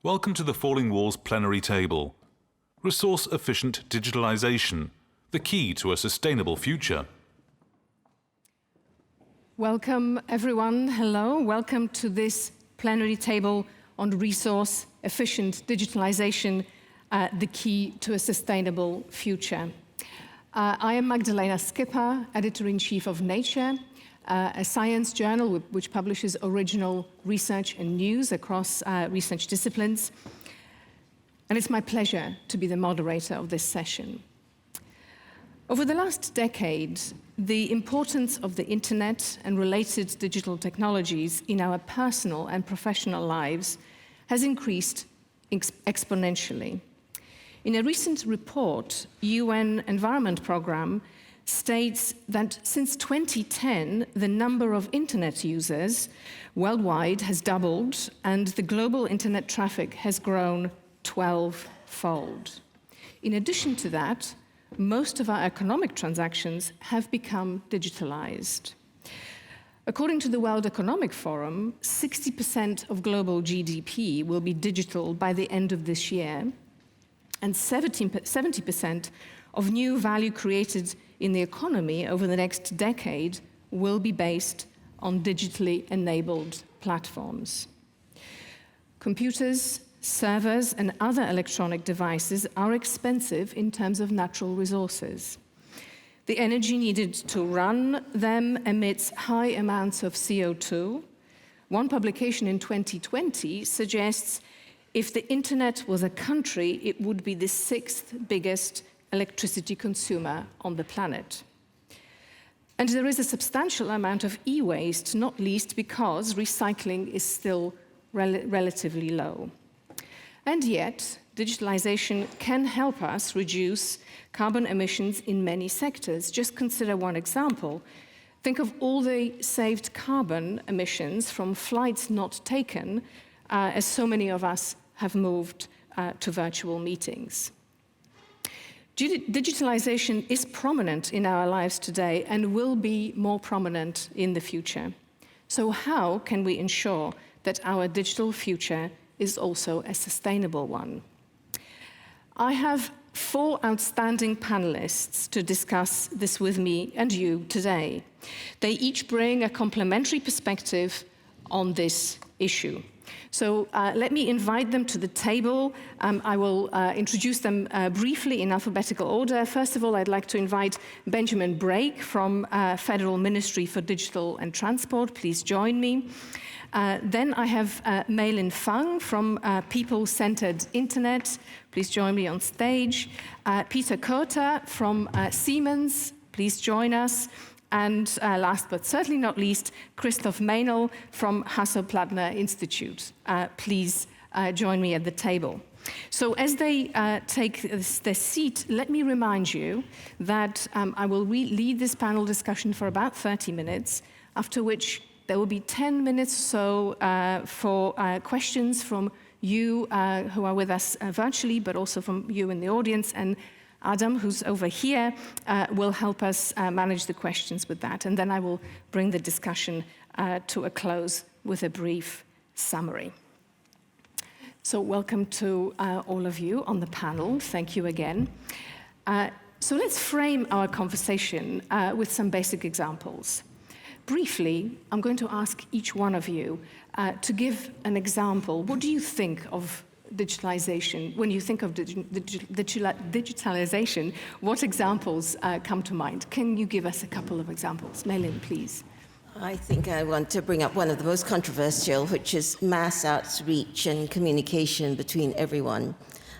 Welcome to the Falling Walls plenary table. Resource-efficient digitalisation, the key to a sustainable future. Welcome everyone, hello. Welcome to this plenary table on resource-efficient digitalisation, the key to a sustainable future. I am Magdalena Skipper, Editor-in-Chief of Nature, a science journal which publishes original research and news across research disciplines. And it's my pleasure to be the moderator of this session. Over the last decade, the importance of the internet and related digital technologies in our personal and professional lives has increased exponentially. In a recent report, UN Environment Programme states that since 2010, the number of internet users worldwide has doubled and the global internet traffic has grown 12-fold. In addition to that, most of our economic transactions have become digitalized. According to the World Economic Forum, 60% of global GDP will be digital by the end of this year, and 70% of new value created in the economy over the next decade will be based on digitally enabled platforms. Computers, servers, and other electronic devices are expensive in terms of natural resources. The energy needed to run them emits high amounts of CO2. One publication in 2020 suggests if the internet was a country, it would be the 6th biggest electricity consumer on the planet. And there is a substantial amount of e-waste, not least because recycling is still relatively low. And yet, digitalization can help us reduce carbon emissions in many sectors. Just consider one example. Think of all the saved carbon emissions from flights not taken, as so many of us have moved to virtual meetings. Digitalization is prominent in our lives today and will be more prominent in the future. So how can we ensure that our digital future is also a sustainable one? I have 4 outstanding panelists to discuss this with me and you today. They each bring a complementary perspective on this issue. So let me invite them to the table. I will introduce them briefly in alphabetical order. First of all, I'd like to invite Benjamin Brake from Federal Ministry for Digital and Transport. Please join me. Then I have Mei-Lin Fang from People-Centered Internet. Please join me on stage. Peter Kota from Siemens. Please join us. And last but certainly not least, Christoph Meinl from Hasso Plattner Institute. Please join me at the table. So as they take their seat, let me remind you that I will lead this panel discussion for about 30 minutes, after which there will be 10 minutes or so for questions from you who are with us virtually, but also from you in the audience. And Adam, who's over here, will help us manage the questions with that. And then I will bring the discussion to a close with a brief summary. So welcome to all of you on the panel. Thank you again. So let's frame our conversation with some basic examples. Briefly, I'm going to ask each one of you to give an example. What do you think of digitalization? When you think of digitalization, what examples come to mind? Can you give us a couple of examples? Mei-Lin, please. I think I want to bring up one of the most controversial, which is mass outreach and communication between everyone.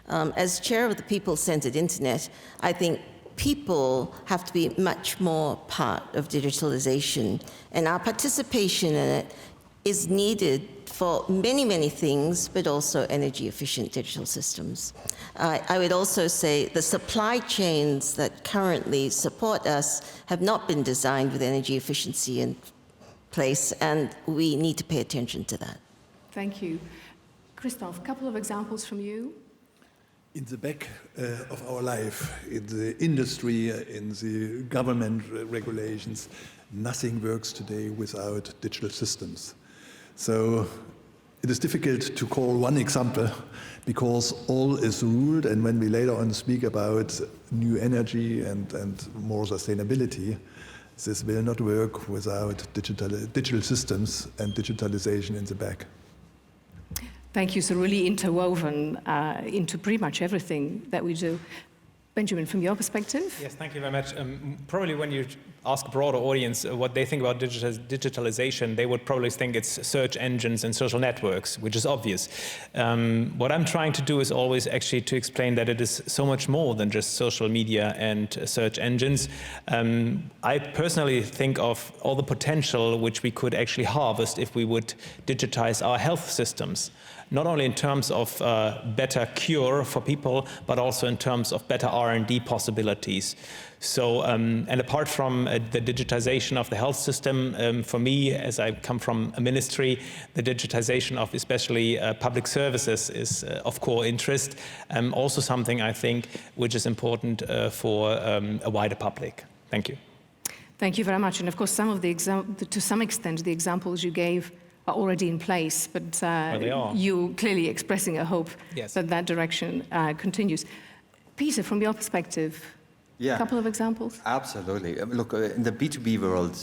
As chair of the People-Centered Internet, I think people have to be much more part of digitalization, and our participation in it is needed for many, many things, but also energy-efficient digital systems. I would also say the supply chains that currently support us have not been designed with energy efficiency in place, and we need to pay attention to that. Thank you. Christoph, a couple of examples from you. In the back of our life, in the industry, in the government regulations, nothing works today without digital systems. So it is difficult to call one example because all is ruled, and when we later on speak about new energy and more sustainability, this will not work without digital systems and digitalization in the back. Thank you. So really interwoven into pretty much everything that we do. Benjamin, from your perspective? Yes, thank you very much. Probably when you ask a broader audience what they think about digitalization, they would probably think it's search engines and social networks, which is obvious. What I'm trying to do is always actually to explain that it is so much more than just social media and search engines. I personally think of all the potential which we could actually harvest if we would digitize our health systems. Not only in terms of better cure for people, but also in terms of better R&D possibilities. So, and apart from the digitization of the health system, for me, as I come from a ministry, the digitization of especially public services is of core interest. Also something I think which is important for a wider public. Thank you. Thank you very much. And of course, some of to some extent, the examples you gave are already in place, but you clearly expressing a hope that that direction continues. Peter, from your perspective, a couple of examples? Absolutely. Look, in the B2B world,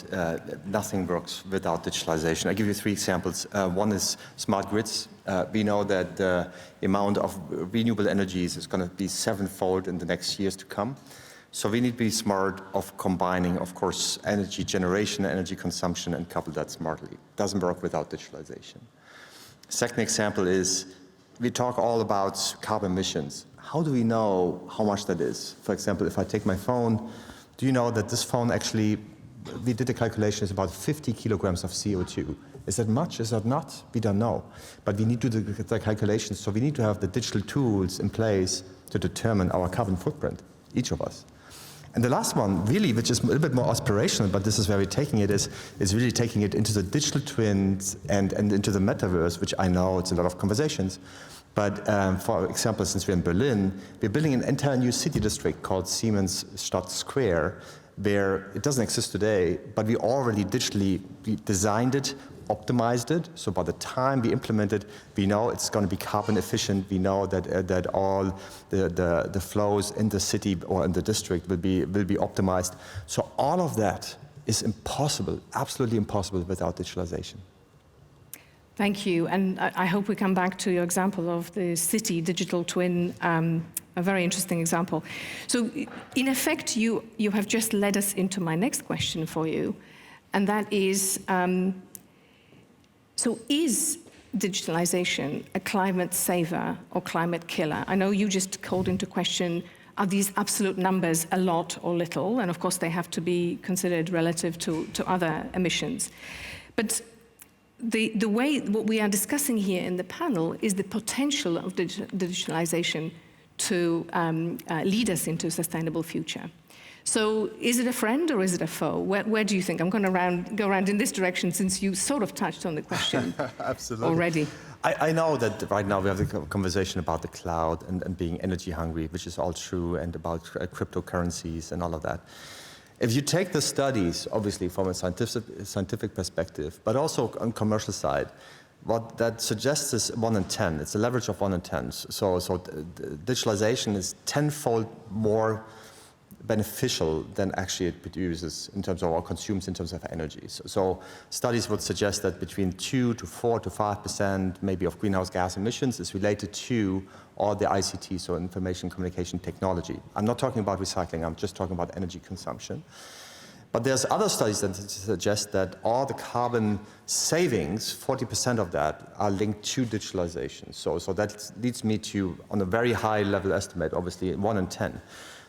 nothing works without digitalization. I'll give you 3 examples. One is smart grids. We know that the amount of renewable energies is going to be 7-fold in the next years to come. So we need to be smart of combining, of course, energy generation, energy consumption, and couple that smartly. Doesn't work without digitalization. Second example is, we talk all about carbon emissions. How do we know how much that is? For example, if I take my phone, do you know that this phone actually, we did a calculation, is about 50 kilograms of CO2. Is that much? Is that not? We don't know. But we need to do the calculations, so we need to have the digital tools in place to determine our carbon footprint, each of us. And the last one, really, which is a little bit more aspirational, but this is where we're taking it, is really taking it into the digital twins and into the metaverse, which I know it's a lot of conversations. But for example, since we're in Berlin, we're building an entire new city district called Siemens Stadt Square, where it doesn't exist today, but we already digitally designed it, optimized it, so by the time we implement it, we know it's going to be carbon efficient. We know that all the flows in the city or in the district will be optimized. So all of that is impossible, absolutely impossible without digitalization. Thank you, and I hope we come back to your example of the city digital twin, a very interesting example. So in effect, you have just led us into my next question for you, and that is, so is digitalization a climate saver or climate killer? I know you just called into question, are these absolute numbers a lot or little? And of course, they have to be considered relative to other emissions. But the way, what we are discussing here in the panel is the potential of digitalization to lead us into a sustainable future. So is it a friend or is it a foe? Where do you think? I'm going to go around in this direction since you sort of touched on the question already. I know that right now we have a conversation about the cloud and being energy hungry, which is all true, and about cryptocurrencies and all of that. If you take the studies, obviously from a scientific perspective, but also on commercial side, what that suggests is 1 in 10. It's an average of 1 in 10. So digitalization is 10-fold more beneficial than actually it produces in terms of, or consumes in terms of energy. So studies would suggest that between 2 to 4 to 5% maybe of greenhouse gas emissions is related to all the ICT, so information communication technology. I'm not talking about recycling, I'm just talking about energy consumption. But there's other studies that suggest that all the carbon savings, 40% of that, are linked to digitalization. So that leads me to, on a very high level estimate, obviously 1 in 10.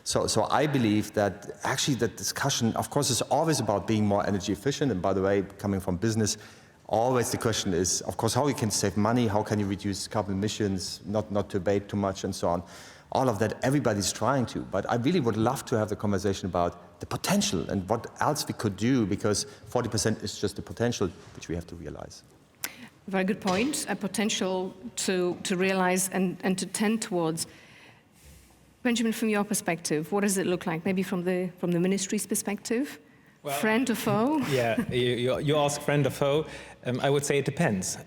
So I believe that actually the discussion, of course, is always about being more energy efficient. And by the way, coming from business, always the question is, of course, how you can save money, how can you reduce carbon emissions, not to abate too much, and so on. All of that, everybody's trying to. But I really would love to have the conversation about the potential and what else we could do, because 40% is just the potential which we have to realize. Very good point. A potential to realize and to tend towards. Benjamin, from your perspective, what does it look like? Maybe from the ministry's perspective? Well, friend or foe? Yeah, you ask friend or foe. I would say it depends.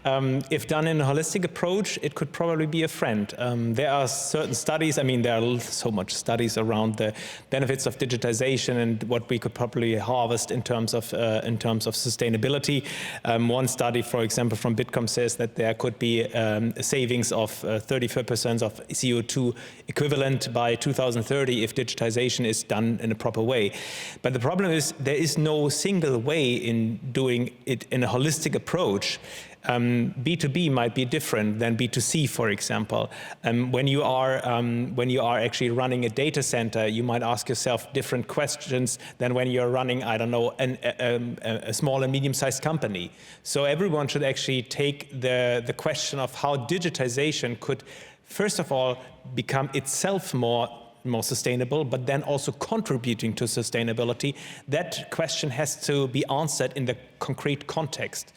If done in a holistic approach, it could probably be a friend. There are certain studies, I mean, there are so much studies around the benefits of digitization and what we could probably harvest in terms of sustainability. One study, for example, from Bitkom says that there could be a savings of 35% of CO2 equivalent by 2030 if digitization is done in a proper way. But the problem is there is no single way in doing it in a holistic approach. B2B might be different than B2C, for example. When you are actually running a data center, you might ask yourself different questions than when you're running, I don't know, a small and medium-sized company. So everyone should actually take the question of how digitization could, first of all, become itself more sustainable, but then also contributing to sustainability. That question has to be answered in the concrete context.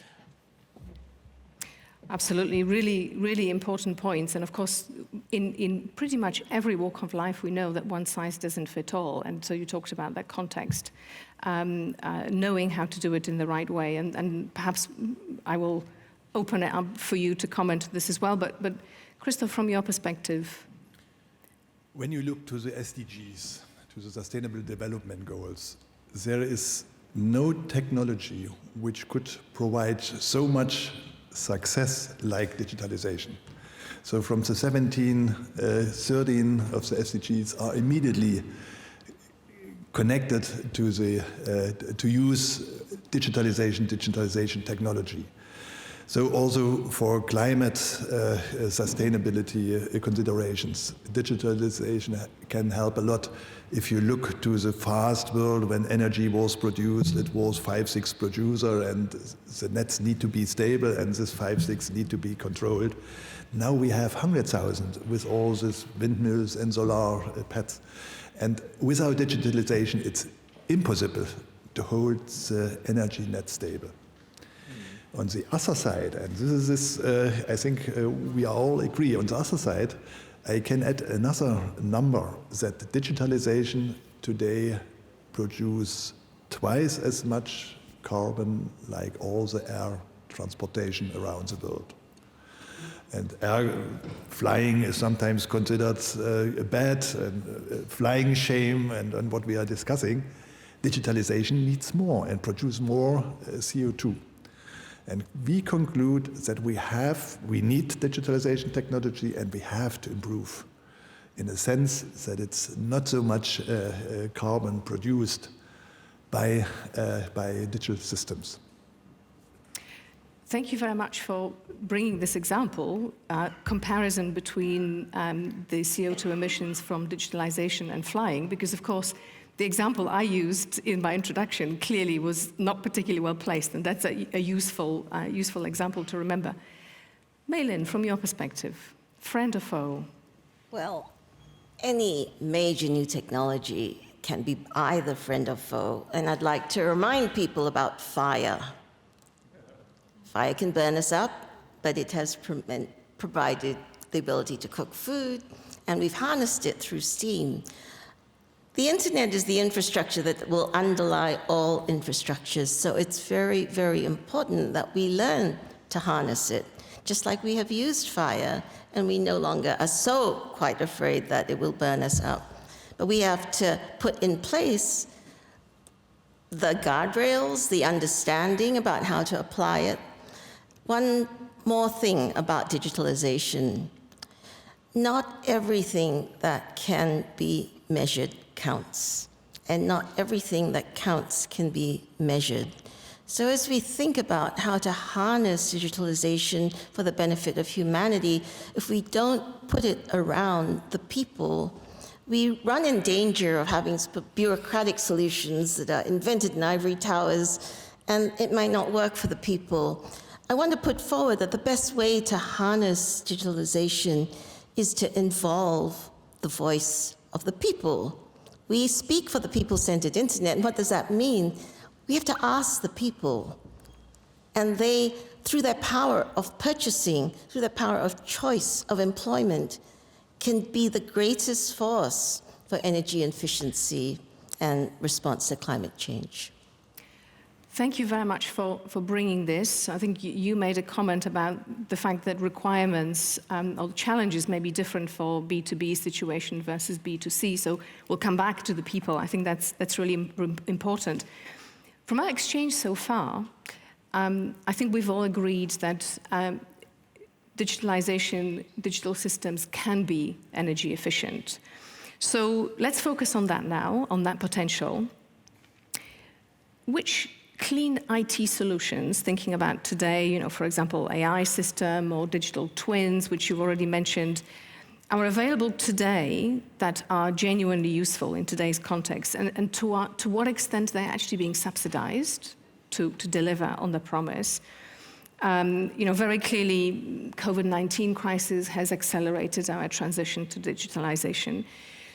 Absolutely, really, really important points. And of course, in pretty much every walk of life, we know that one size doesn't fit all. And so you talked about that context, knowing how to do it in the right way. And perhaps I will open it up for you to comment on this as well. But Christoph, from your perspective. When you look to the SDGs, to the Sustainable Development Goals, there is no technology which could provide so much success like digitalization. So from the 13 of the SDGs are immediately connected to to use digitalization technology. So also for climate sustainability considerations, digitalization can help a lot. If you look to the past world when energy was produced, it was 5-6 producer and the nets need to be stable and this 5-6 need to be controlled. Now we have 100,000 with all these windmills and solar pads. And without digitalization, it's impossible to hold the energy net stable. On the other side, and this is, I think we all agree, on the other side, I can add another number that digitalization today produces twice as much carbon like all the air transportation around the world. And air flying is sometimes considered bad, and flying shame, and what we are discussing. Digitalization needs more and produce more CO2. And we conclude that we need digitalization technology and we have to improve in a sense that it's not so much carbon produced by digital systems. Thank you very much for bringing this example, comparison between the CO2 emissions from digitalization and flying, because of course, the example I used in my introduction clearly was not particularly well placed, and that's a useful example to remember. Mei-Lin, from your perspective, friend or foe? Well, any major new technology can be either friend or foe, and I'd like to remind people about fire. Fire can burn us up, but it has provided the ability to cook food, and we've harnessed it through steam. The internet is the infrastructure that will underlie all infrastructures, so it's very, very important that we learn to harness it, just like we have used fire, and we no longer are so quite afraid that it will burn us up. But we have to put in place the guardrails, the understanding about how to apply it. One more thing about digitalization. Not everything that can be measured counts, and not everything that counts can be measured. So as we think about how to harness digitalization for the benefit of humanity, if we don't put it around the people, we run in danger of having bureaucratic solutions that are invented in ivory towers, and it might not work for the people. I want to put forward that the best way to harness digitalization is to involve the voice of the people. We speak for the people-centered internet, and what does that mean? We have to ask the people, and they, through their power of purchasing, through their power of choice, of employment, can be the greatest force for energy efficiency and response to climate change. Thank you very much for bringing this. I think you made a comment about the fact that requirements or challenges may be different for B2B situation versus B2C. So we'll come back to the people. I think that's really important. From our exchange so far, I think we've all agreed that digitalization, digital systems can be energy efficient. So let's focus on that now, on that potential. Which clean IT solutions, thinking about today, for example, AI system or digital twins, which you've already mentioned, are available today that are genuinely useful in today's context, and to what extent they're actually being subsidized to deliver on the promise. Very clearly, COVID-19 crisis has accelerated our transition to digitalization.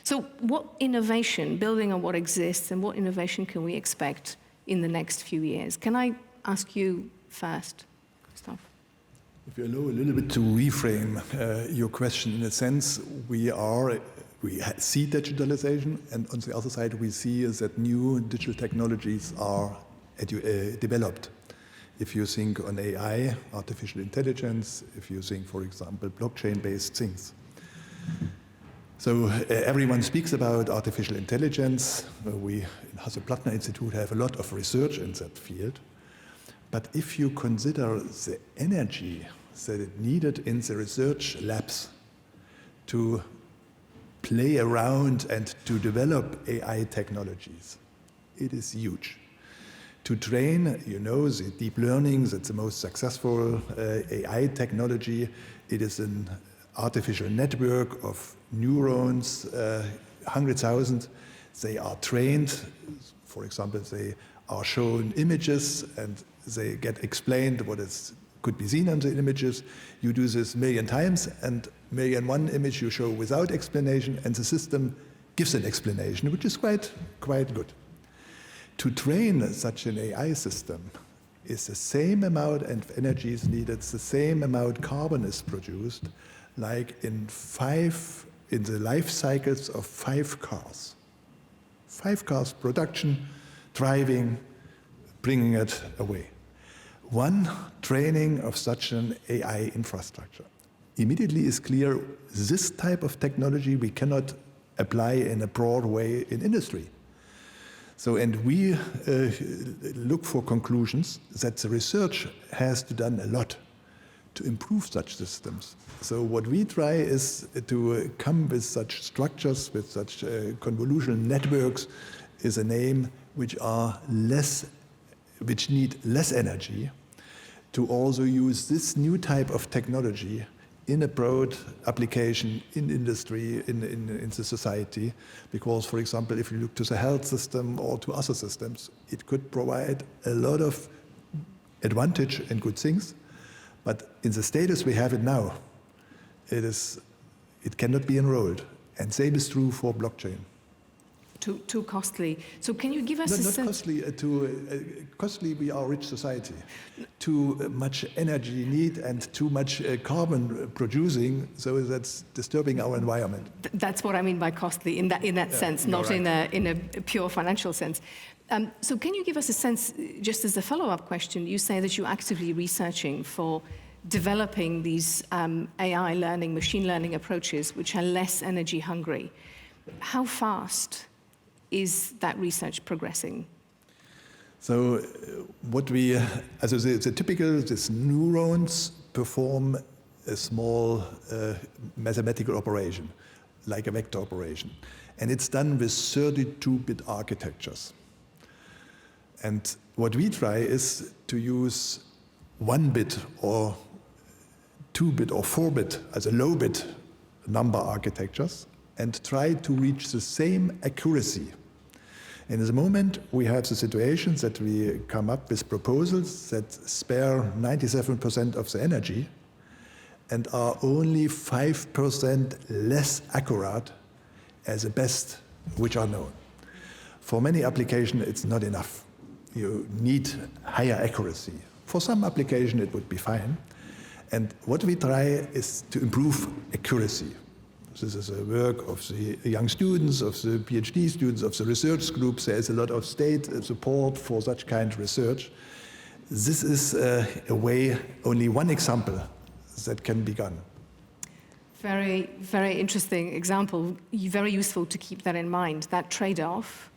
So what innovation, building on what exists, and what innovation can we expect in the next few years? Can I ask you first, Christoph? If you allow a little bit to reframe your question, in a sense, we see digitalization, and on the other side, we see that new digital technologies are developed. If you think on AI, artificial intelligence, if you think, for example, blockchain-based things. So everyone speaks about artificial intelligence. We in Hasso Plattner Institute have a lot of research in that field. But if you consider the energy that is needed in the research labs to play around and to develop AI technologies, it is huge. To train, the deep learning, that's the most successful AI technology. It is an artificial network of neurons, 100,000. They are trained. For example, they are shown images and they get explained what could be seen on the images. You do this 1,000,000 times, and 1,000,001 image you show without explanation, and the system gives an explanation, which is quite good. To train such an AI system is the same amount of energy is needed, the same amount carbon is produced, like in the life cycles of 5 cars. 5 cars, production, driving, bringing it away. One training of such an AI infrastructure. Immediately is clear, this type of technology we cannot apply in a broad way in industry. So, and we look for conclusions that the research has to done a lot to improve such systems. So what we try is to come with such structures, with such convolutional networks, is a name which need less energy, to also use this new type of technology in a broad application in industry, in the society. Because, for example, if you look to the health system or to other systems, it could provide a lot of advantage and good things. But in the status we have it now, it cannot be enrolled. And same is true for blockchain. Too costly. So can you give us a sense? Not costly. Costly, we are a rich society. Too much energy need and too much carbon producing, so that's disturbing our environment. That's what I mean by costly in that sense, not right. in a pure financial sense. So can you give us a sense, just as a follow-up question, you say that you're actively researching for developing these AI learning, machine learning approaches which are less energy hungry. How fast is that research progressing? So the typical, these neurons perform a small mathematical operation, like a vector operation. And it's done with 32-bit architectures. And what we try is to use 1-bit or 2-bit or 4-bit as a low-bit number architectures and try to reach the same accuracy. And at the moment, we have the situation that we come up with proposals that spare 97% of the energy and are only 5% less accurate as the best which are known. For many applications, it's not enough. You need higher accuracy. For some application, it would be fine. And what we try is to improve accuracy. This is a work of the young students, of the PhD students, of the research groups. There is a lot of state support for such kind of research. This is a way, only one example that can be done. Very, very interesting example. Very useful to keep that in mind, that trade-off,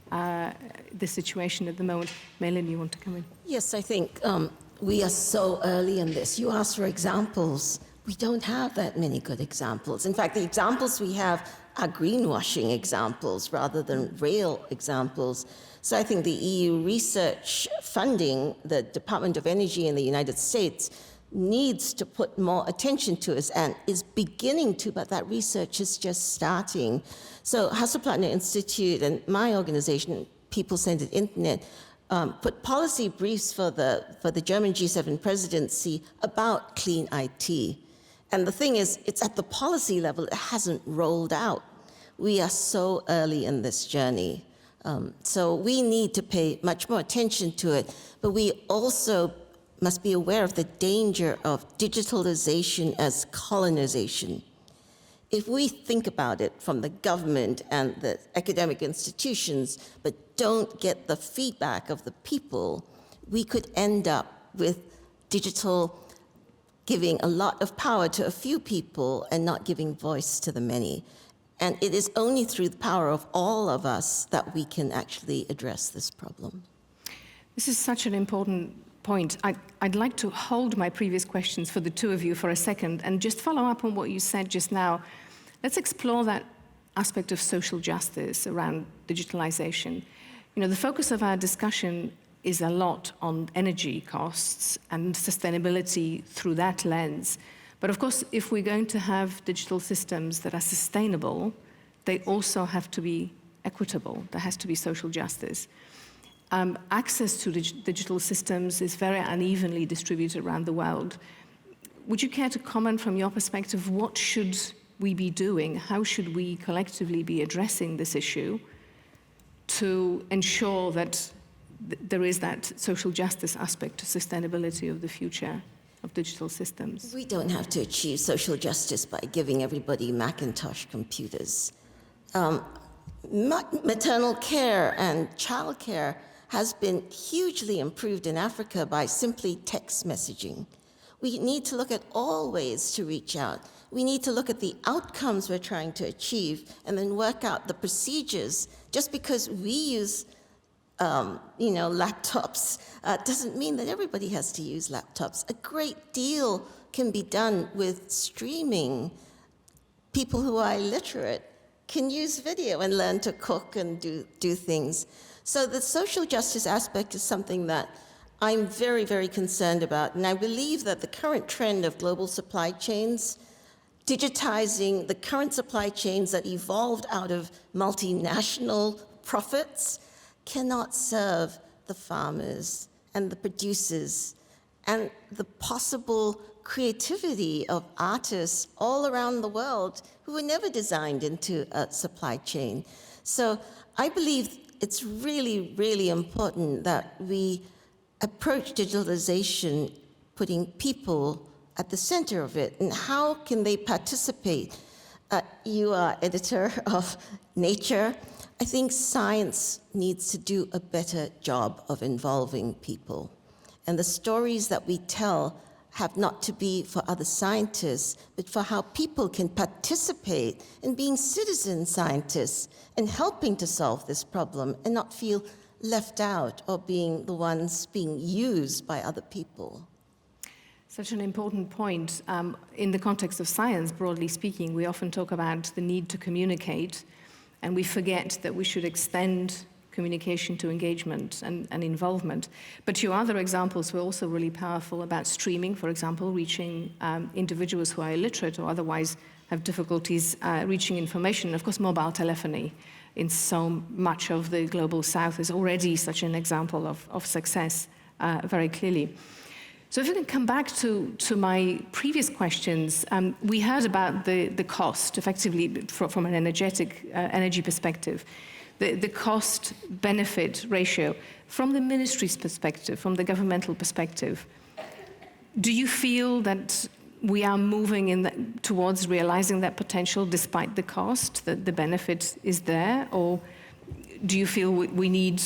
the situation at the moment. Malin, you want to come in? Yes, I think we are so early in this. You asked for examples. We don't have that many good examples. In fact, the examples we have are greenwashing examples rather than real examples. So I think the EU research funding, the Department of Energy in the United States, needs to put more attention to us and is beginning to, but that research is just starting. So Hasso Plattner Institute and my organization, People-Centered Internet, put policy briefs for the German G7 presidency about clean IT. And the thing is, it's at the policy level, it hasn't rolled out. We are so early in this journey. So we need to pay much more attention to it, but we also must be aware of the danger of digitalization as colonization. If we think about it from the government and the academic institutions, but don't get the feedback of the people, we could end up with digital giving a lot of power to a few people and not giving voice to the many. And it is only through the power of all of us that we can actually address this problem. This is such an important point. I'd like to hold my previous questions for the two of you for a second and just follow up on what you said just now. Let's explore that aspect of social justice around digitalization. You know, the focus of our discussion is a lot on energy costs and sustainability through that lens. But of course, if we're going to have digital systems that are sustainable, they also have to be equitable. There has to be social justice. Access to digital systems is very unevenly distributed around the world. Would you care to comment from your perspective, what should we be doing? How should we collectively be addressing this issue to ensure that there is that social justice aspect to sustainability of the future of digital systems? We don't have to achieve social justice by giving everybody Macintosh computers. Maternal care and child care has been hugely improved in Africa by simply text messaging. We need to look at all ways to reach out. We need to look at the outcomes we're trying to achieve and then work out the procedures. Just because we use laptops doesn't mean that everybody has to use laptops. A great deal can be done with streaming. People who are illiterate can use video and learn to cook and do things. So the social justice aspect is something that I'm very, very concerned about. And I believe that the current trend of global supply chains, digitizing the current supply chains that evolved out of multinational profits, cannot serve the farmers and the producers and the possible creativity of artists all around the world who were never designed into a supply chain. So I believe it's really, really important that we approach digitalization putting people at the center of it, and how can they participate? You are editor of Nature. I think science needs to do a better job of involving people. And the stories that we tell have not to be for other scientists, but for how people can participate in being citizen scientists and helping to solve this problem and not feel left out or being the ones being used by other people. Such an important point. In the context of science, broadly speaking, we often talk about the need to communicate, and we forget that we should extend communication to engagement and involvement. But your other examples were also really powerful about streaming, for example, reaching individuals who are illiterate or otherwise have difficulties reaching information. Of course, mobile telephony in so much of the global south is already such an example of success very clearly. So if we can come back to my previous questions, we heard about the cost, effectively, from an energy perspective, the cost-benefit ratio. From the ministry's perspective, from the governmental perspective, do you feel that we are moving towards realizing that potential despite the cost, that the benefit is there? Or do you feel we need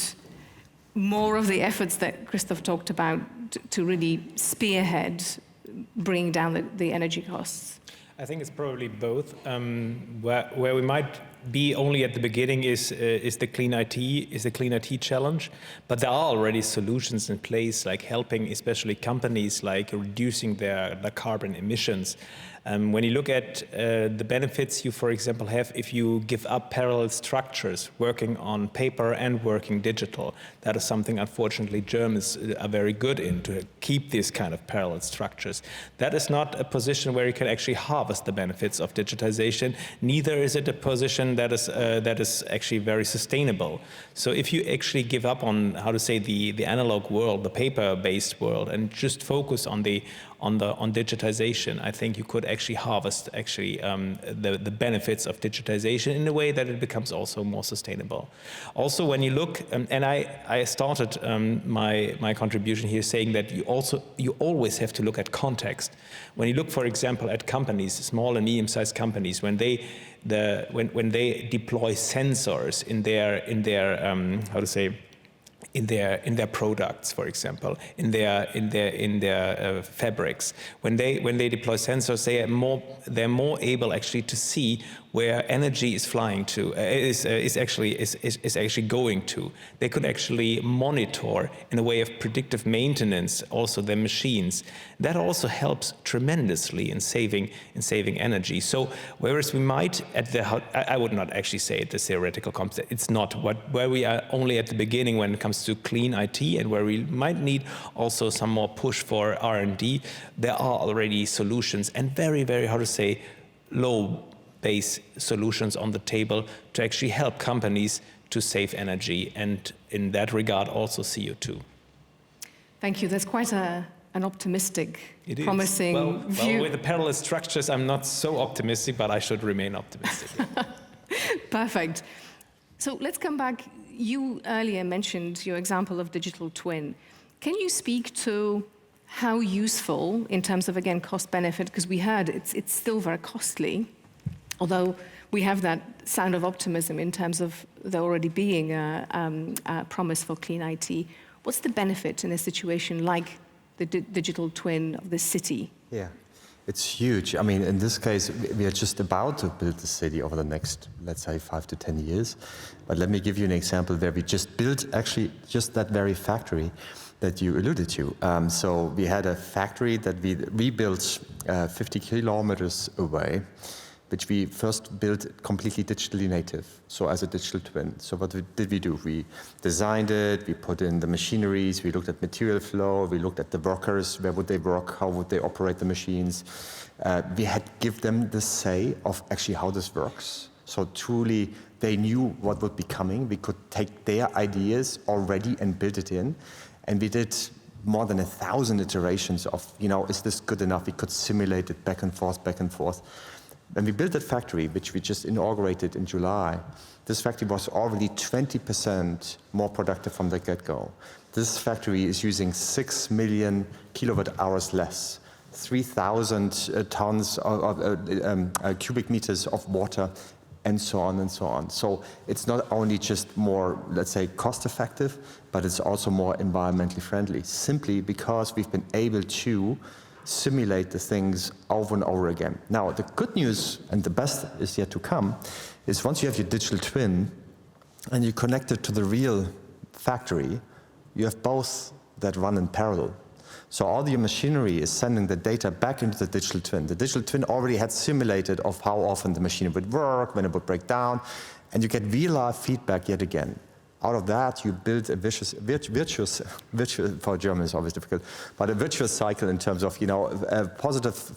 more of the efforts that Christoph talked about to really spearhead bringing down the energy costs? I think it's probably both. Where we might be only at the beginning is the clean IT challenge, but there are already solutions in place, like helping especially companies like reducing their carbon emissions. When you look at the benefits you, for example, have if you give up parallel structures, working on paper and working digital. That is something, unfortunately, Germans are very good in, to keep these kind of parallel structures. That is not a position where you can actually harvest the benefits of digitization. Neither is it a position that is actually very sustainable. So if you actually give up on, how to say, the analog world, the paper-based world, and just focus on digitization, I think you could actually harvest the benefits of digitization in a way that it becomes also more sustainable. Also, when you look, and I started my contribution here saying that you always have to look at context. When you look, for example, at companies, small and medium-sized companies, when they deploy sensors in their products, for example, in their fabrics. When they deploy sensors, they're more able actually to see where energy is flying to, is actually going to. They could actually monitor in a way of predictive maintenance also their machines. That also helps tremendously in saving energy. So whereas we might I would not actually say it the theoretical concept. It's not where we are only at the beginning when it comes to clean IT, and where we might need also some more push for R&D. There are already solutions, and very, very, how to say, low base solutions on the table to actually help companies to save energy, and in that regard also CO2. Thank you. That's quite an optimistic, promising view. Well, with the parallel structures, I'm not so optimistic, but I should remain optimistic. Perfect. So let's come back. You earlier mentioned your example of digital twin. Can you speak to how useful, in terms of, again, cost-benefit, because we heard it's still very costly, although we have that sound of optimism in terms of there already being a promise for clean IT. What's the benefit in a situation like the digital twin of the city? Yeah, it's huge. I mean, in this case, we are just about to build the city over the next, let's say, 5 to 10 years. But let me give you an example where we just built actually just that very factory that you alluded to. So we had a factory that we rebuilt 50 kilometers away, which we first built completely digitally native, so as a digital twin. So what did we do? We designed it, we put in the machineries, we looked at material flow, we looked at the workers, where would they work, how would they operate the machines. We had give them the say of actually how this works. So truly, they knew what would be coming. We could take their ideas already and build it in. And we did more than 1,000 iterations of, is this good enough? We could simulate it back and forth, back and forth. When we built that factory, which we just inaugurated in July, this factory was already 20% more productive from the get-go. This factory is using 6 million kilowatt hours less, 3,000 tons of cubic meters of water, and so on and so on. So it's not only just more, let's say, cost-effective, but it's also more environmentally friendly, simply because we've been able to simulate the things over and over again. Now, the good news, and the best is yet to come, is once you have your digital twin and you connect it to the real factory, you have both that run in parallel. So all your machinery is sending the data back into the digital twin. The digital twin already had simulated of how often the machine would work, when it would break down, and you get real-life feedback yet again. Out of that, you build a virtuous, for German is always difficult, but a virtuous cycle in terms of, positive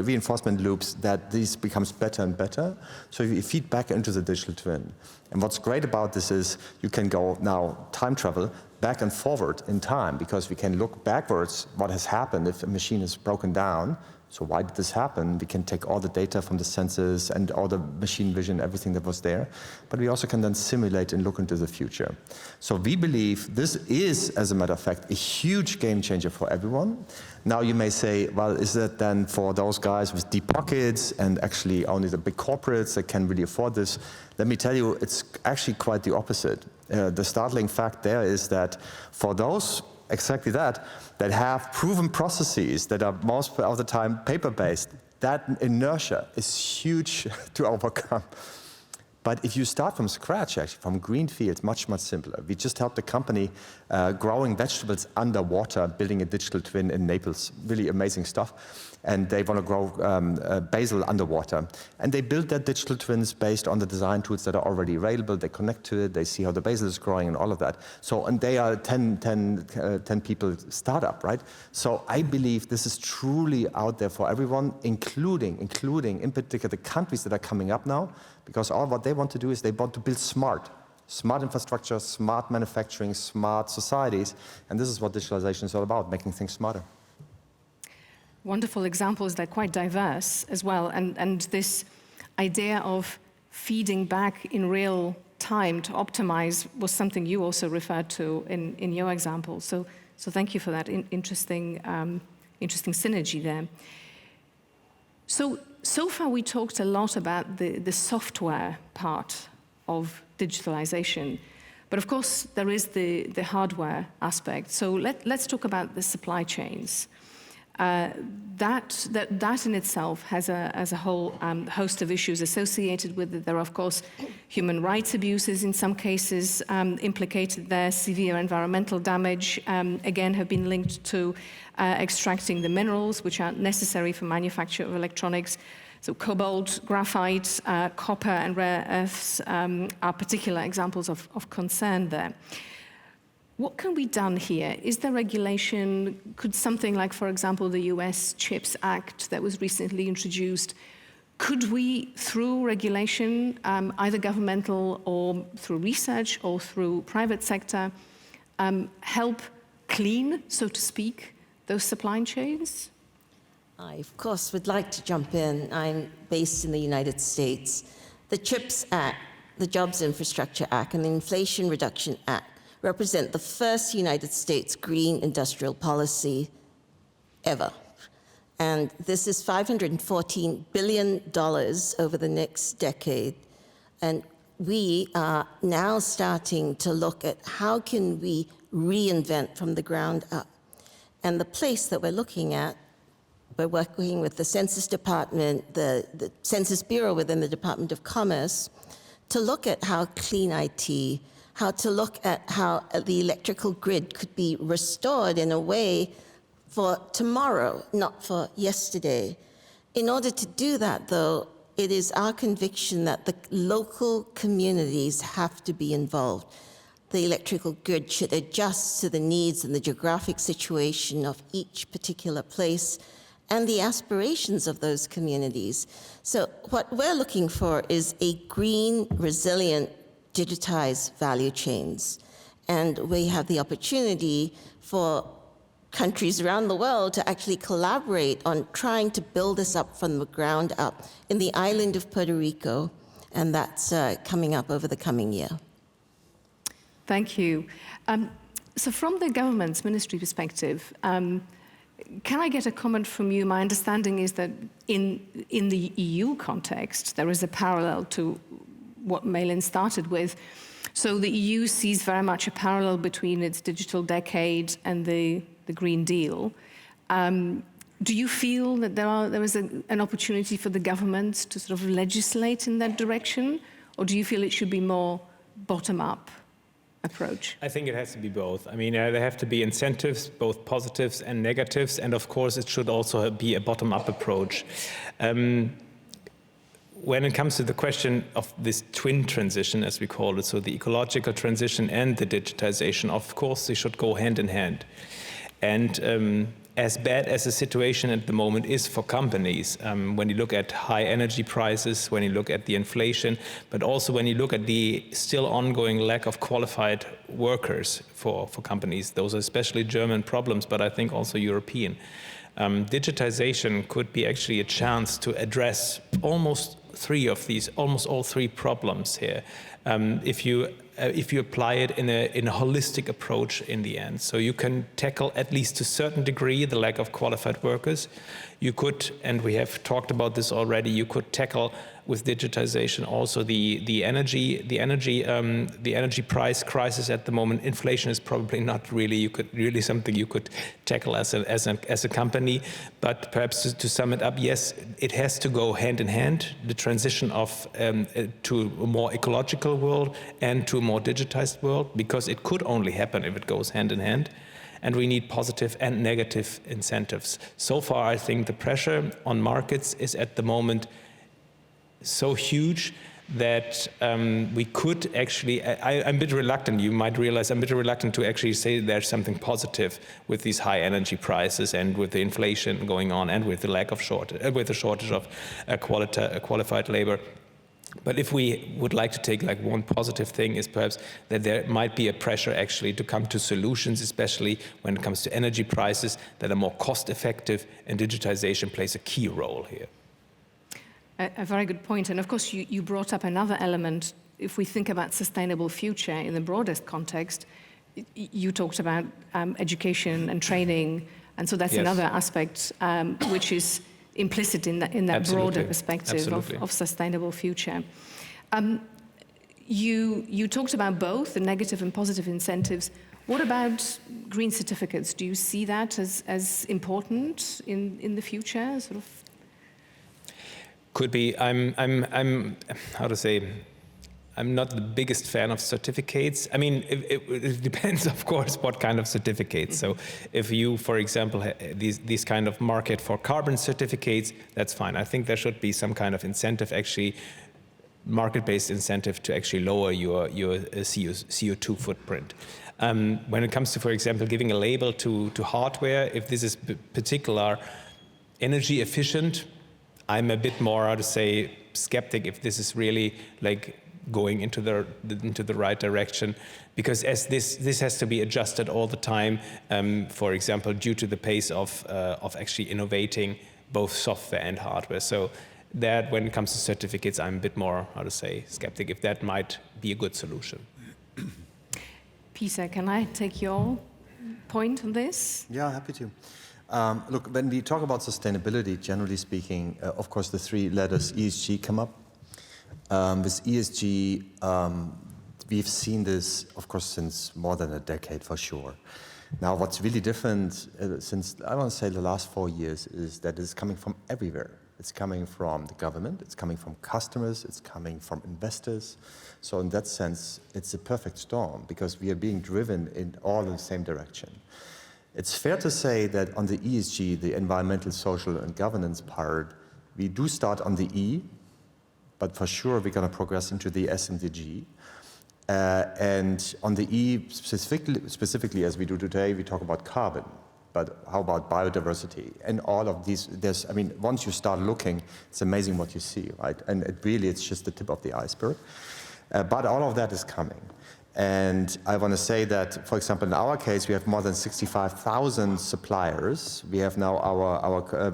reinforcement loops that this becomes better and better. So you feed back into the digital twin. And what's great about this is you can go now time travel back and forward in time, because we can look backwards what has happened if a machine is broken down So why did this happen? We can take all the data from the sensors and all the machine vision, everything that was there, but we also can then simulate and look into the future. So we believe this is, as a matter of fact, a huge game changer for everyone. Now you may say, well, is that then for those guys with deep pockets and actually only the big corporates that can really afford this? Let me tell you, it's actually quite the opposite. The startling fact there is that for those, exactly that have proven processes that are most of the time paper-based, that inertia is huge to overcome. But if you start from scratch, actually, from greenfield, much, much simpler. We just helped a company growing vegetables underwater, building a digital twin in Naples. Really amazing stuff. And they want to grow basil underwater. And they built their digital twins based on the design tools that are already available. They connect to it, they see how the basil is growing and all of that. So, and they are 10 people startup, right? So I believe this is truly out there for everyone, including in particular the countries that are coming up now, because all what they want to do is they want to build smart infrastructure, smart manufacturing, smart societies. And this is what digitalization is all about, making things smarter. Wonderful examples. They're quite diverse as well. And this idea of feeding back in real time to optimize was something you also referred to in your example. So thank you for that interesting synergy there. So far we talked a lot about the software part of digitalization. But of course, there is the hardware aspect. So let's talk about the supply chains. That in itself has a whole host of issues associated with it. There are, of course, human rights abuses in some cases implicated there. Severe environmental damage, again, have been linked to extracting the minerals which are necessary for manufacture of electronics. So cobalt, graphite, copper, and rare earths are particular examples of concern there. What can be done here? Is there regulation? Could something like, for example, the US CHIPS Act that was recently introduced, could we, through regulation, either governmental or through research or through private sector, help clean, so to speak, those supply chains? I, of course, would like to jump in. I'm based in the United States. The CHIPS Act, the Jobs Infrastructure Act, and the Inflation Reduction Act represent the first United States green industrial policy ever. And this is $514 billion over the next decade. And we are now starting to look at how can we reinvent from the ground up. And the place that we're looking at, we're working with the Census Department, the Census Bureau within the Department of Commerce, to look at how clean IT, how to look at how the electrical grid could be restored in a way for tomorrow, not for yesterday. In order to do that, though, it is our conviction that the local communities have to be involved. The electrical grid should adjust to the needs and the geographic situation of each particular place and the aspirations of those communities. So what we're looking for is a green, resilient, digitized value chains. And we have the opportunity for countries around the world to actually collaborate on trying to build this up from the ground up in the island of Puerto Rico, and that's coming up over the coming year. Thank you. So from the government's ministry perspective, can I get a comment from you? My understanding is that in the EU context, there is a parallel to what Malin started with. So the EU sees very much a parallel between its digital decade and the Green Deal. Do you feel that there is an opportunity for the government to sort of legislate in that direction? Or do you feel it should be more bottom-up approach? I think it has to be both. I mean, there have to be incentives, both positives and negatives, and of course it should also be a bottom-up approach. When it comes to the question of this twin transition, as we call it, so the ecological transition and the digitization, of course they should go hand in hand. And as bad as the situation at the moment is for companies, when you look at high energy prices, when you look at the inflation, but also when you look at the still ongoing lack of qualified workers for companies, those are especially German problems, but I think also European. Digitization could be actually a chance to address almost all three problems here. If you apply it in a holistic approach in the end. So you can tackle, at least to a certain degree, the lack of qualified workers. You could, and we have talked about this already, you could tackle with digitization also the energy price crisis at the moment. Inflation is probably not really something you could tackle as a company. But perhaps to sum it up, yes, it has to go hand in hand, the transition to a more ecological world and to a more digitized world, because it could only happen if it goes hand in hand. And we need positive and negative incentives. So far, I think the pressure on markets is at the moment so huge that we could actually, I'm a bit reluctant, you might realize I'm a bit reluctant to actually say there's something positive with these high energy prices and with the inflation going on and with the lack of with the shortage of qualified labor. But if we would like to take like one positive thing is perhaps that there might be a pressure actually to come to solutions, especially when it comes to energy prices that are more cost effective, and digitization plays a key role here. A very good point. And of course, you brought up another element. If we think about sustainable future in the broadest context, you talked about education and training. And so that's another aspect which is implicit in that broader perspective of sustainable future. You talked about both the negative and positive incentives. What about green certificates? Do you see that as important in the future? Sort of. Could be. I'm how to say, I'm not the biggest fan of certificates. I mean, it depends, of course, what kind of certificates. So if you, for example, these kind of market for carbon certificates, that's fine. I think there should be some kind of incentive, actually, market-based incentive to actually lower your CO2 footprint. When it comes to, for example, giving a label to hardware, if this is particular energy efficient, I'm a bit more, how to say, skeptic if this is really like going into the right direction, because as this has to be adjusted all the time, for example, due to the pace of actually innovating both software and hardware. So that when it comes to certificates, I'm a bit more, how to say, skeptic if that might be a good solution. Peter, can I take your point on this? Yeah, happy to. Look, when we talk about sustainability, generally speaking, of course, the three letters ESG come up. With ESG, we've seen this, of course, since more than a decade for sure. Now, what's really different since, I want to say, the last 4 years is that it's coming from everywhere. It's coming from the government, it's coming from customers, it's coming from investors. So in that sense, it's a perfect storm because we are being driven in all in the same direction. It's fair to say that on the ESG, the environmental, social, and governance part, we do start on the E, but for sure we're going to progress into the S and the G. And on the E, specifically as we do today, we talk about carbon. But how about biodiversity? And all of these, I mean, once you start looking, it's amazing what you see, right? And it's just the tip of the iceberg. But all of that is coming. And I want to say that, for example, in our case, we have more than 65,000 suppliers. We have now our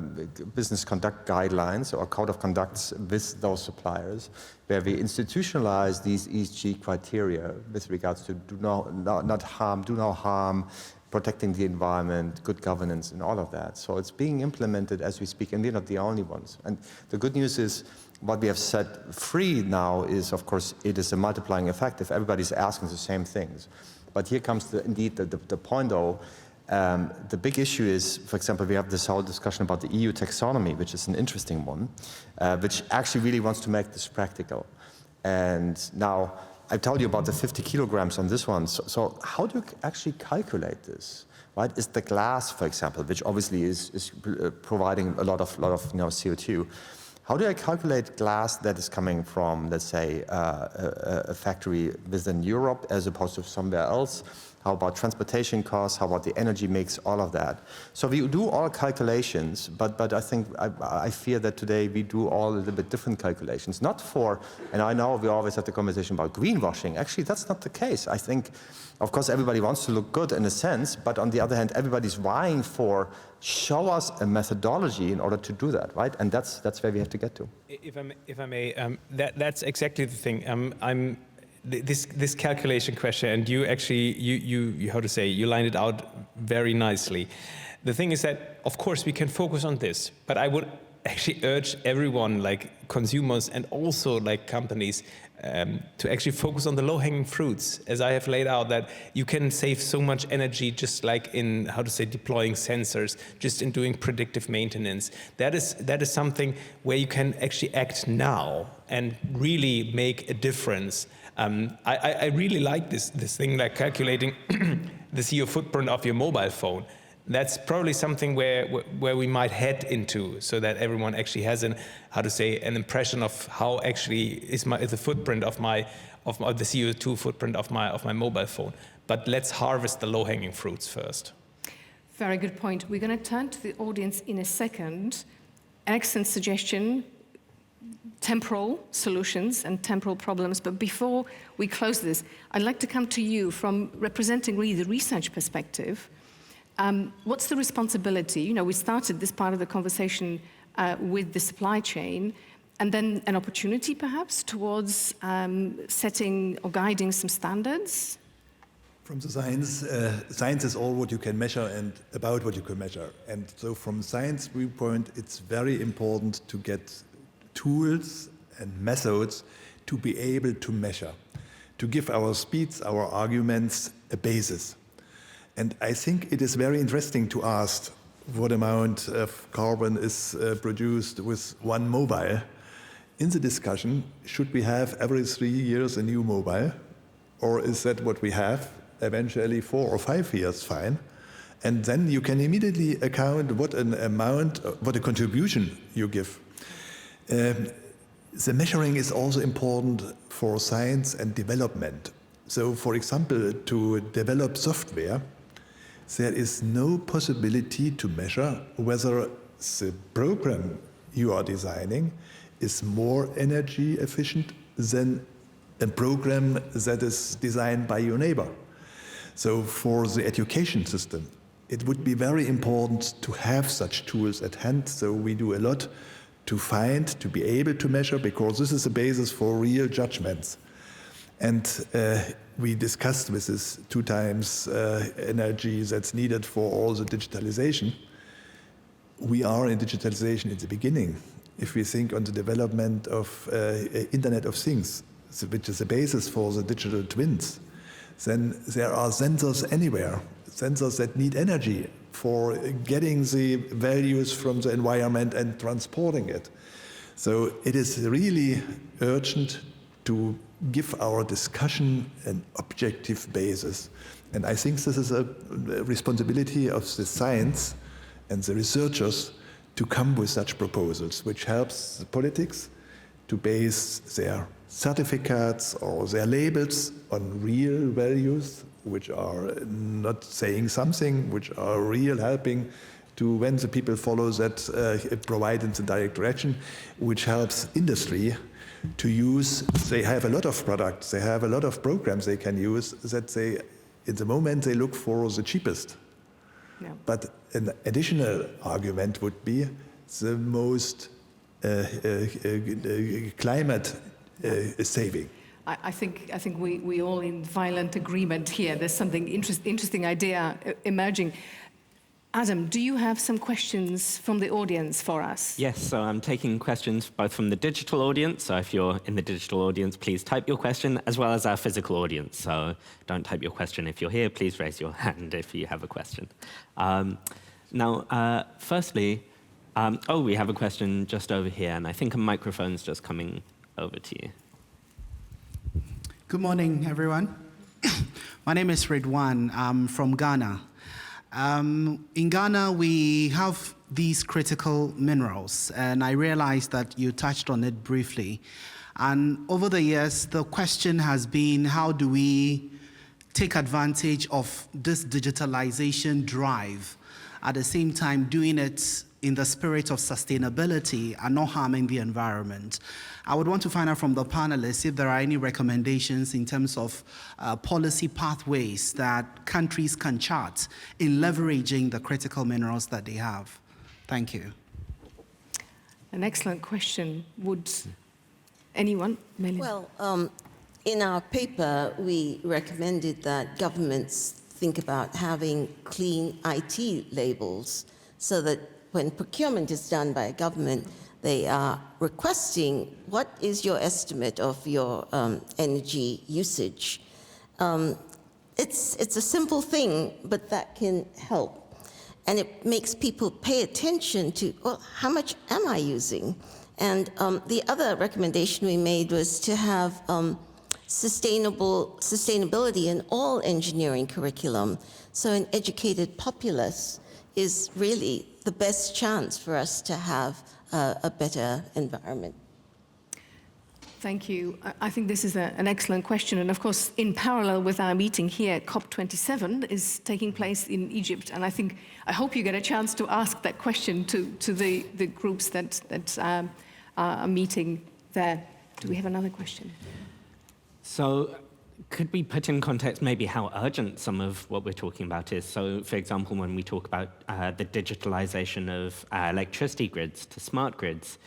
business conduct guidelines, or code of conducts with those suppliers, where we institutionalize these ESG criteria with regards to do no harm, protecting the environment, good governance, and all of that. So it's being implemented as we speak, and we're not the only ones. And the good news is, what we have set free now is, of course, it is a multiplying effect if everybody's asking the same things. But here comes indeed the point, though. The big issue is, for example, we have this whole discussion about the EU taxonomy, which is an interesting one, which actually really wants to make this practical. And now, I told you about the 50 kilograms on this one. So how do you actually calculate this? Right? Is the glass, for example, which obviously is providing a lot of CO2. How do I calculate glass that is coming from, let's say, a factory within Europe as opposed to somewhere else? How about transportation costs? How about the energy mix? All of that. So we do all calculations, but I think I fear that today we do all a little bit different calculations. Not for, and I know we always have the conversation about greenwashing. Actually, that's not the case. I think, of course, everybody wants to look good in a sense, but on the other hand, everybody's vying for show us a methodology in order to do that, right? And that's where we have to get to. If I may, that's exactly the thing. This calculation question, and you actually, you how to say, you lined it out very nicely. The thing is that, of course, we can focus on this, but I would actually urge everyone, like consumers and also like companies, to actually focus on the low-hanging fruits, as I have laid out, that you can save so much energy just like in, how to say, deploying sensors, just in doing predictive maintenance. That is something where you can actually act now and really make a difference. I really like this thing, like calculating the CO footprint of your mobile phone. That's probably something where we might head into, so that everyone actually has an impression of how actually is the footprint of the CO2 footprint of my mobile phone. But let's harvest the low-hanging fruits first. Very good point. We're going to turn to the audience in a second. Excellent suggestion. Temporal solutions and temporal problems. But before we close this, I'd like to come to you from representing really the research perspective. What's the responsibility? You know, we started this part of the conversation with the supply chain, and then an opportunity perhaps towards setting or guiding some standards? From the science, science is all what you can measure and about what you can measure. And so from science viewpoint, it's very important to get tools and methods to be able to measure, to give our speeds, our arguments a basis. And I think it is very interesting to ask what amount of carbon is produced with one mobile. In the discussion, should we have every 3 years a new mobile? Or is that what we have? Eventually 4 or 5 years, fine. And then you can immediately account what an amount, what a contribution you give. The measuring is also important for science and development. So, for example, to develop software, there is no possibility to measure whether the program you are designing is more energy efficient than a program that is designed by your neighbor. So for the education system, it would be very important to have such tools at hand. So we do a lot to be able to measure, because this is the basis for real judgments. And we discussed with this 2 times energy that's needed for all the digitalization. We are in digitalization in the beginning. If we think on the development of Internet of Things, which is the basis for the digital twins, then there are sensors anywhere, sensors that need energy for getting the values from the environment and transporting it. So it is really urgent to give our discussion an objective basis. And I think this is a responsibility of the science and the researchers to come with such proposals, which helps the politics to base their certificates or their labels on real values, which are not saying something, which are real helping to, when the people follow that, provide in the direct direction, which helps industry to use. They have a lot of products, they have a lot of programs they can use that they, in the moment, they look for the cheapest. Yeah. But an additional argument would be the most climate saving. I think we all in violent agreement here. There's something interesting idea emerging. Adam, do you have some questions from the audience for us? Yes, so I'm taking questions both from the digital audience, so if you're in the digital audience, please type your question, as well as our physical audience. So don't type your question if you're here, please raise your hand if you have a question. Firstly, we have a question just over here, and I think a microphone's just coming over to you. Good morning, everyone. My name is Ridwan. I'm from Ghana. In Ghana, we have these critical minerals, and I realized that you touched on it briefly. And over the years, the question has been, how do we take advantage of this digitalization drive, at the same time doing it in the spirit of sustainability and not harming the environment. I would want to find out from the panelists if there are any recommendations in terms of policy pathways that countries can chart in leveraging the critical minerals that they have. Thank you. An excellent question. Would anyone? Melin? Well, in our paper, we recommended that governments think about having clean IT labels so that when procurement is done by a government, they are requesting what is your estimate of your energy usage. It's a simple thing, but that can help. And it makes people pay attention to, well, how much am I using? And the other recommendation we made was to have sustainability in all engineering curriculum. So an educated populace is really the best chance for us to have a better environment. Thank you. I think this is an excellent question. And of course, in parallel with our meeting here, COP27 is taking place in Egypt. And I hope you get a chance to ask that question to the groups that are meeting there. Do we have another question? So could we put in context maybe how urgent some of what we're talking about is? So, for example, when we talk about the digitalization of electricity grids to smart grids,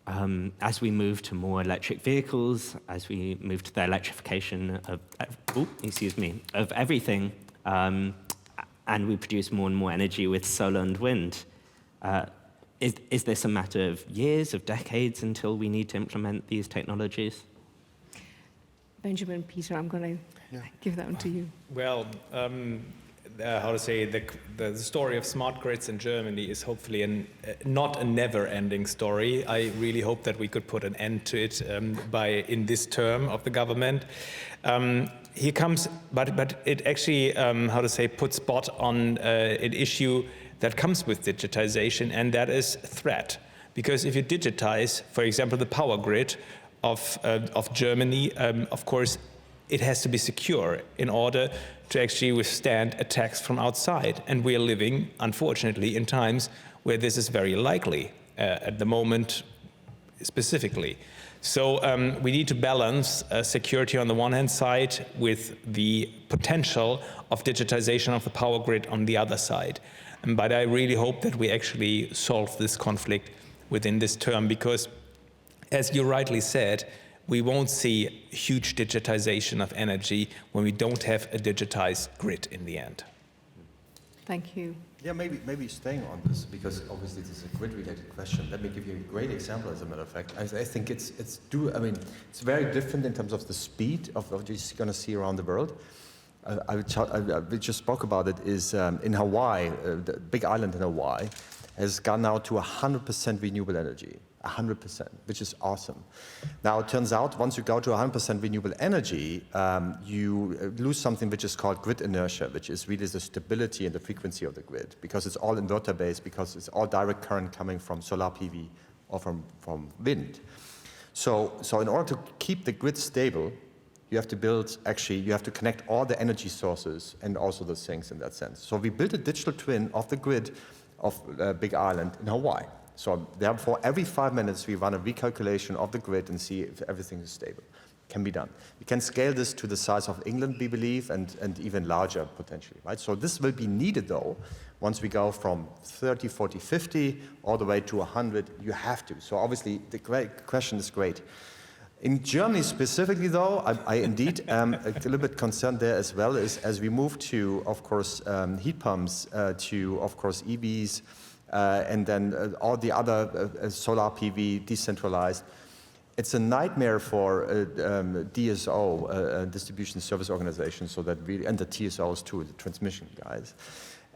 as we move to more electric vehicles, as we move to the electrification of everything, and we produce more and more energy with solar and wind, is this a matter of years, of decades until we need to implement these technologies? Benjamin, Peter, I'm going to give that one to you. Well, how to say, the story of smart grids in Germany is hopefully not a never-ending story. I really hope that we could put an end to it in this term of the government. Here comes, but it actually, how to say, puts spot on an issue that comes with digitization, and that is threat. Because if you digitize, for example, the power grid of Germany, of course, it has to be secure in order to actually withstand attacks from outside. And we are living, unfortunately, in times where this is very likely, at the moment specifically. So we need to balance security on the one hand side with the potential of digitization of the power grid on the other side. But I really hope that we actually solve this conflict within this term, because as you rightly said, we won't see huge digitization of energy when we don't have a digitized grid in the end. Thank you. Yeah, maybe staying on this, because obviously this is a grid-related question. Let me give you a great example, as a matter of fact. I think it's very different in terms of the speed of what you're going to see around the world. We just spoke about it, is in Hawaii, the big island in Hawaii, has gone now to 100% renewable energy. 100%, which is awesome. Now, it turns out once you go to 100% renewable energy, you lose something which is called grid inertia, which is really the stability and the frequency of the grid, because it's all inverter-based, because it's all direct current coming from solar PV or from wind. So in order to keep the grid stable, you have to you have to connect all the energy sources and also the sinks in that sense. So we built a digital twin of the grid of Big Island in Hawaii. So therefore, every 5 minutes, we run a recalculation of the grid and see if everything is stable. Can be done. We can scale this to the size of England, we believe, and even larger potentially, right? So this will be needed, though, once we go from 30, 40, 50, all the way to 100, you have to. So obviously, the question is great. In Germany specifically, though, I indeed am a little bit concerned there as well, as we move to, of course, heat pumps, to, of course, EVs, and then all the other solar PV decentralized. It's a nightmare for DSO, distribution service organizations, so that really, and the TSOs too, the transmission guys.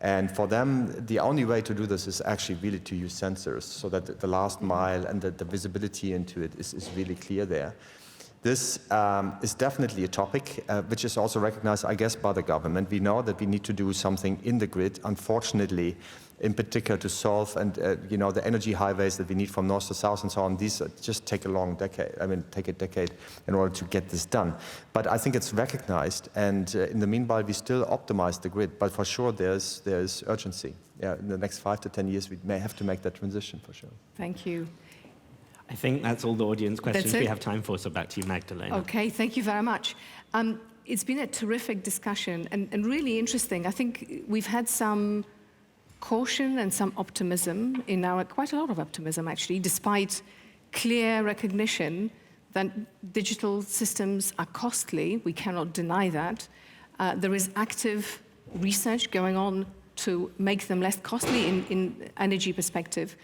And for them, the only way to do this is actually really to use sensors, so that the last mile and the visibility into it is really clear there. This is definitely a topic which is also recognized, I guess, by the government. We know that we need to do something in the grid. Unfortunately, in particular to solve and the energy highways that we need from north to south and so on, these just take a long decade. I mean, take a decade in order to get this done. But I think it's recognized, and in the meanwhile, we still optimize the grid. But for sure, there's urgency. Yeah, in the next 5 to 10 years, we may have to make that transition for sure. Thank you. I think that's all the audience questions That's we it? have time for, so back to you, Magdalena. Okay, thank you very much. It's been a terrific discussion and really interesting. I think we've had some caution and some optimism quite a lot of optimism actually, despite clear recognition that digital systems are costly. We cannot deny that. There is active research going on to make them less costly in energy perspective.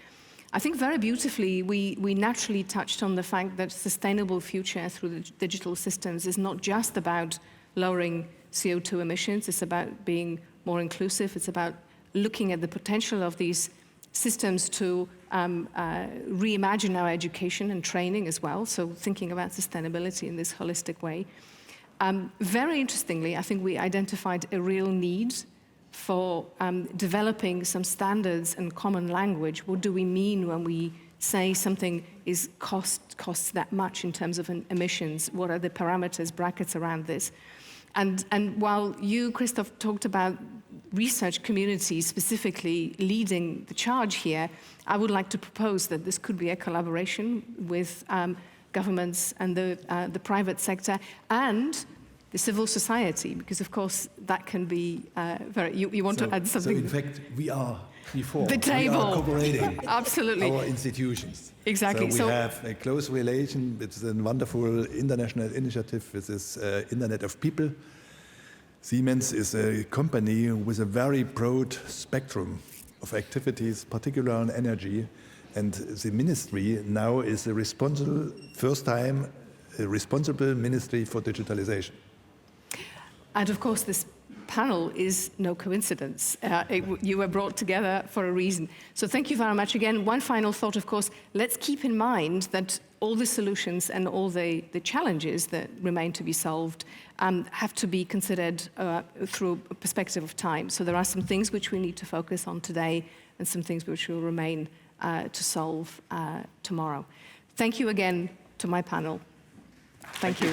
I think very beautifully we naturally touched on the fact that sustainable future through the digital systems is not just about lowering CO2 emissions, it's about being more inclusive, it's about looking at the potential of these systems to reimagine our education and training as well, so thinking about sustainability in this holistic way. Very interestingly, I think we identified a real need for developing some standards and common language. What do we mean when we say something is costs that much in terms of emissions? What are the parameters, brackets around this? And while you, Christoph, talked about research communities specifically leading the charge here, I would like to propose that this could be a collaboration with governments and the private sector and the civil society, because of course that can be very. You want to add something? So in fact, we are before the table. We are cooperating. Absolutely. Our institutions. Exactly. So we have a close relation. It's a wonderful international initiative with this Internet of People. Siemens is a company with a very broad spectrum of activities, particularly on energy, and the ministry now is a responsible, first time, a responsible ministry for digitalization. And of course, this panel is no coincidence. You were brought together for a reason. So thank you very much again. One final thought, of course, let's keep in mind that all the solutions and all the challenges that remain to be solved have to be considered through a perspective of time. So there are some things which we need to focus on today and some things which will remain to solve tomorrow. Thank you again to my panel. Thank you.